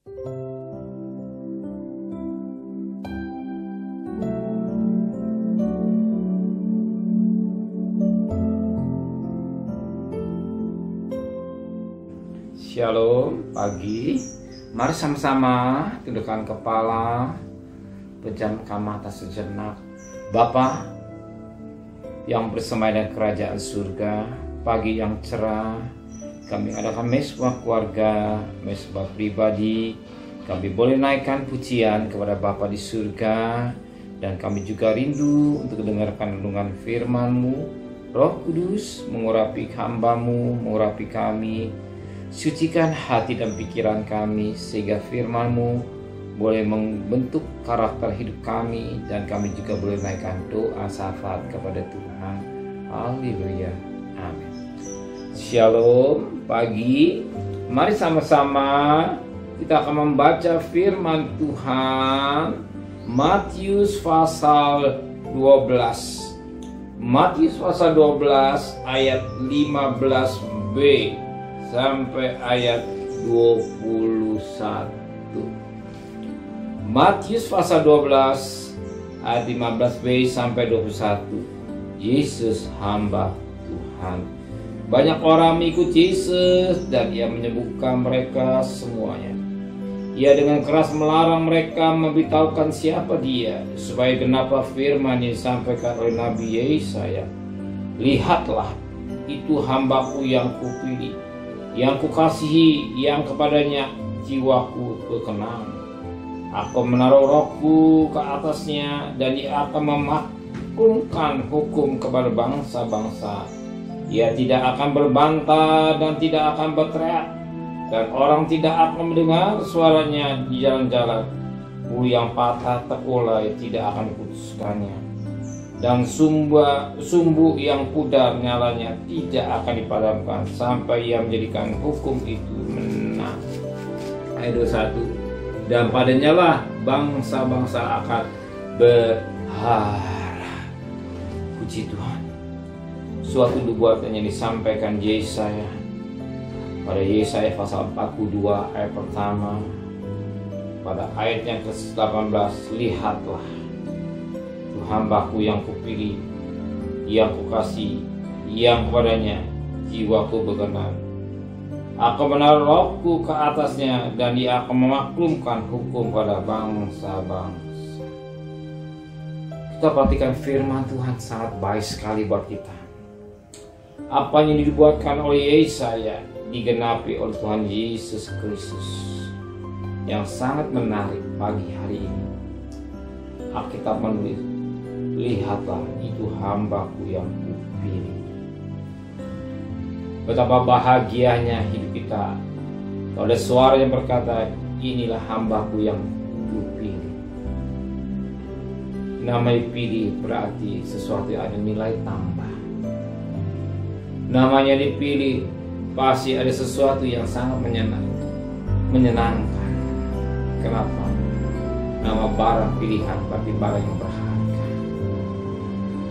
Shalom pagi. Mari sama-sama tundukkan kepala, pejamkan mata sejenak. Bapa yang bersemayam di kerajaan surga, pagi yang cerah, kami adakan mesbah keluarga, mesbah pribadi. Kami boleh naikkan pujian kepada Bapa di surga, dan kami juga rindu untuk mendengarkan renungan firman-Mu. Roh Kudus mengurapi hamba-Mu, mengurapi kami. Sucikan hati dan pikiran kami sehingga firman-Mu boleh membentuk karakter hidup kami, dan kami juga boleh naikkan doa syafaat kepada Tuhan. Haleluya. Amin. Shalom pagi. Mari sama-sama kita akan membaca firman Tuhan Matius pasal 12. Matius pasal 12 ayat 15b sampai ayat 21. Matius pasal 12 ayat 15b sampai 21. Yesus hamba Tuhan. Banyak orang mengikuti Yesus dan ia menyembuhkan mereka semuanya. Ia dengan keras melarang mereka memberitahukan siapa dia, supaya genaplah firman yang disampaikan oleh Nabi Yesaya. Lihatlah, itu hambaku yang kupilih, yang kukasihi, yang kepadanya jiwaku berkenan. Aku menaruh rohku ke atasnya, dan ia akan memaklumkan hukum kepada bangsa-bangsa. Ia tidak akan berbantah dan tidak akan berteriak, dan orang tidak akan mendengar suaranya di jalan-jalan. Bulu yang patah terkulai tidak akan diputuskannya, dan sumbu yang pudar nyalanya tidak akan dipadamkan sampai ia menjadikan hukum itu menang. Ayat 21. Dan padanya lah bangsa-bangsa akan berharap. Puji Tuhan. Suatu nubuatan yang disampaikan Yesaya pada Yesaya pasal 42 ayat pertama, pada ayat yang ke-18. Lihatlah, hambaku yang kupilih, yang kukasih, yang kepadanya jiwaku berkenan. Aku menaruh rohku ke atasnya, dan dia akan memaklumkan hukum pada bangsa-bangsa. Kita perhatikan firman Tuhan sangat baik sekali buat kita. Apa yang dibuatkan oleh Yesaya digenapi oleh Tuhan Yesus Kristus. Yang sangat menarik pagi hari ini, Alkitab menulis, lihatlah, itu hambaku yang kupilih. Betapa bahagianya hidup kita kalau ada suara yang berkata, inilah hambaku yang kupilih. Namanya pilih berarti sesuatu yang ada nilai tambah. Namanya dipilih pasti ada sesuatu yang sangat menyenangkan. Kenapa? Nama barang pilihan berarti barang yang berharga.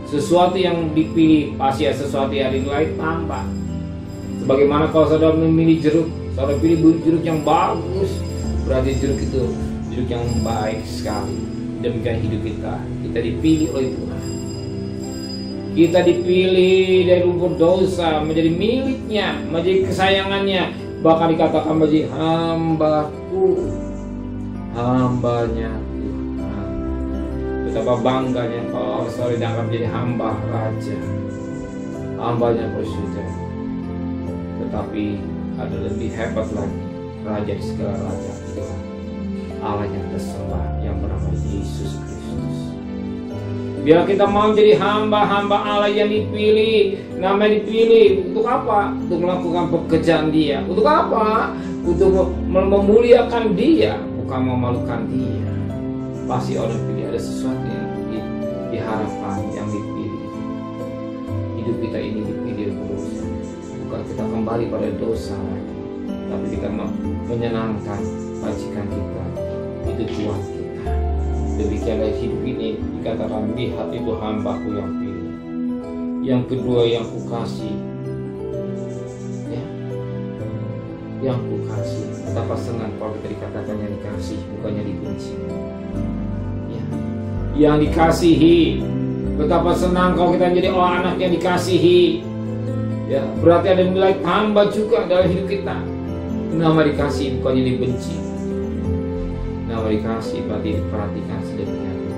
Sesuatu yang dipilih pasti ada sesuatu yang ada nilai tambah. Sebagaimana kalau saudara memilih jeruk, saudara pilih jeruk yang bagus, berarti jeruk itu jeruk yang baik sekali. Demikian hidup kita dipilih oleh Tuhan. Kita dipilih dari lumpur dosa menjadi miliknya, menjadi kesayangannya. Bahkan dikatakan menjadi hambaku, hambanya Tuhan. Betapa bangganya kalau saudara dianggap menjadi hamba raja, hambanya presiden. Tetapi ada lebih hebat lagi, raja di segala raja itu Allah yang tersembah, yang bernama Yesus Kristus. Biar kita mau jadi hamba-hamba Allah yang dipilih. Namanya dipilih untuk apa? Untuk melakukan pekerjaan Dia. Untuk apa? Untuk memuliakan Dia, bukan memalukan Dia. Pasti orang pilih ada sesuatu yang diharapkan, yang dipilih. Hidup kita ini dipilih berdosa. Bukan kita kembali pada dosa lagi, tapi kita menyenangkan majikan kita, itu Tuhan kita. Demikianlah hidup ini dikatakan, lihat itu hambaku yang pilih, yang kedua yang kukasih, ya, yang kukasih. Betapa senang kalau kita dikatakannya dikasih, bukannya dibenci. Ya. Yang dikasihi, betapa senang kalau kita jadi anak yang dikasihi. Ya, berarti ada nilai tambah juga dalam hidup kita. Nama dikasih, bukannya dibenci. Nama dikasih berarti diperhatikan sedemikian rupa.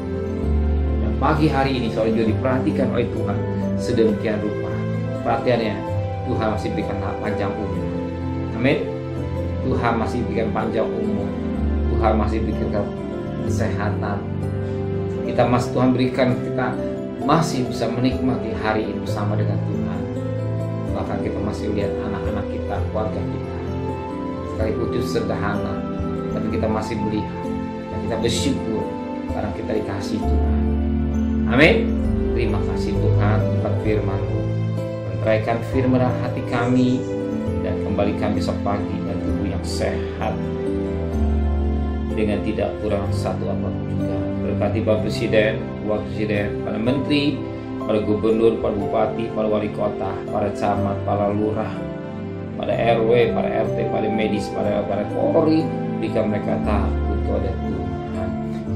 Dan pagi hari ini saudara juga diperhatikan oleh Tuhan sedemikian rupa. Perhatiannya, Tuhan masih berikan panjang umur. Amin. Tuhan masih berikan panjang umur. Tuhan masih berikan kesehatan. Tuhan berikan kita masih bisa menikmati hari ini bersama dengan Tuhan. Bahkan kita masih lihat anak-anak kita, keluarga kita, sekalipun itu sederhana, tapi kita masih melihat dan kita bersyukur karena kita dikasih Tuhan. Amin. Terima kasih Tuhan buat firman-Mu. Menteraikan firman dalam hati kami dan kembalikan besok pagi dengan tubuh yang sehat dengan tidak kurang satu apapun juga. Berkati Bapak Presiden, Wakil Presiden, para Menteri, para Gubernur, para Bupati, para Wali Kota, para Camat, para Lurah, pada RW, para RT, para medis, para Polri, berikan mereka takut kepada Tuhan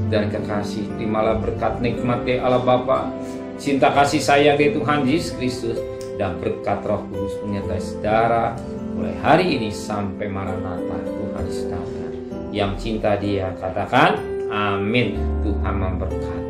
dan kekasih. Terimalah berkat nikmat Allah Bapa, cinta kasih sayang dari Tuhan Yesus Kristus, dan berkat Roh Kudus menyertai saudara mulai hari ini sampai Maranatha. Tuhan Yesus datang. Yang cinta Dia katakan amin. Tuhan memberkati.